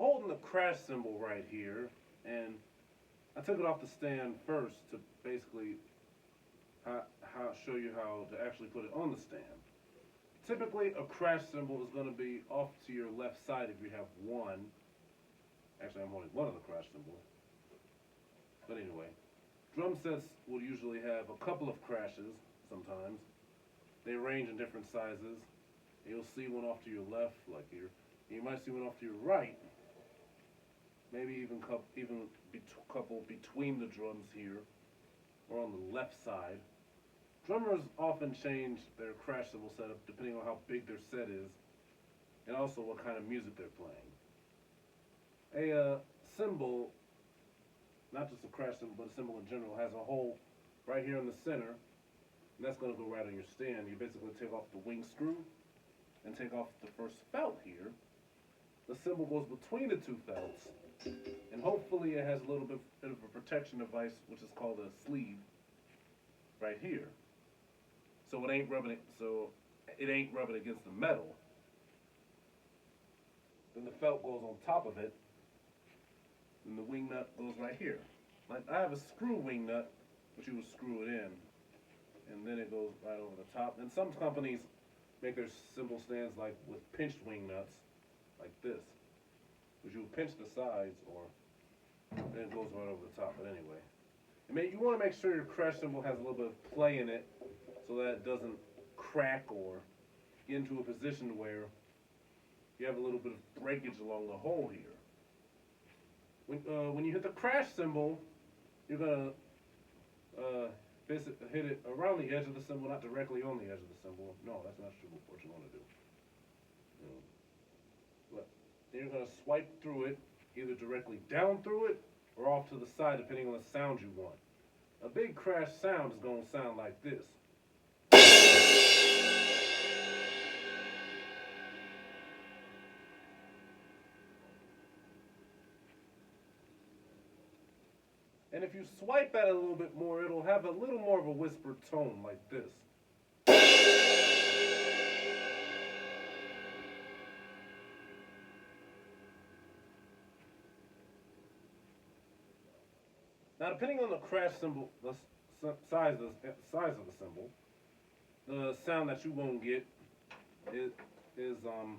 holding the crash cymbal right here, and I took it off the stand first to basically show you how to actually put it on the stand. Typically, a crash cymbal is going to be off to your left side if you have one. Actually, I'm holding one of the crash cymbals. But anyway, drum sets will usually have a couple of crashes sometimes. They range in different sizes. You'll see one off to your left, like here. You might see one off to your right. Maybe even couple between the drums here, or on the left side. Drummers often change their crash cymbal setup depending on how big their set is, and also what kind of music they're playing. A cymbal, not just a crash cymbal, but a cymbal in general, has a hole right here in the center, and that's going to go right on your stand. You basically take off the wing screw and take off the first felt here. The cymbal goes between the two felts, and hopefully it has a little bit of a protection device, which is called a sleeve, right here. So it ain't rubbing against the metal. Then the felt goes on top of it, and the wing nut goes right here. Like I have a screw wing nut, which you would screw it in, and then it goes right over the top. And some companies make their cymbal stands like with pinched wing nuts, like this, which you would pinch the sides, or then it goes right over the top. But anyway, you want to make sure your crash cymbal has a little bit of play in it, so that it doesn't crack or get into a position where you have a little bit of breakage along the hole here. When you hit the crash cymbal, you're gonna hit it around the edge of the cymbal, not directly on the edge of the cymbal. No, that's not what you want to do. But then you're gonna swipe through it, either directly down through it or off to the side, depending on the sound you want. A big crash sound is gonna sound like this. And if you swipe at it a little bit more, it'll have a little more of a whispered tone like this. Now, depending on the crash cymbal, the size of the cymbal, the sound that you won't get is gonna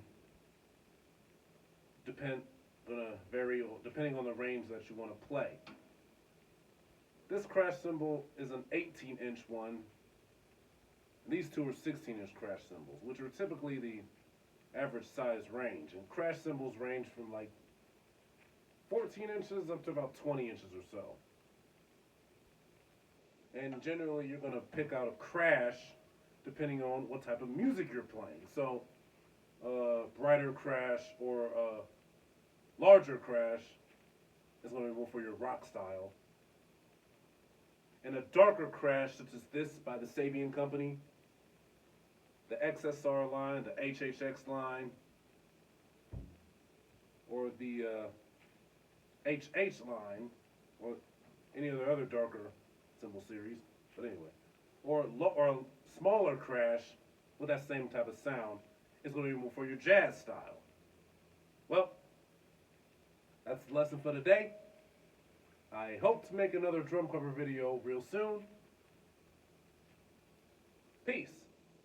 vary depending on the range that you want to play. This crash cymbal is an 18-inch one. These two are 16-inch crash cymbals, which are typically the average size range. And crash cymbals range from like 14 inches up to about 20 inches or so. And generally, you're going to pick out a crash depending on what type of music you're playing. So, brighter crash or larger crash is going to be more for your rock style. And a darker crash, such as this by the Cymbal company, the XSR line, the HHX line, or the HH line, or any of the other darker cymbal series, but anyway, or a smaller crash with that same type of sound is going to be more for your jazz style. Well, that's the lesson for today. I hope to make another drum cover video real soon. Peace.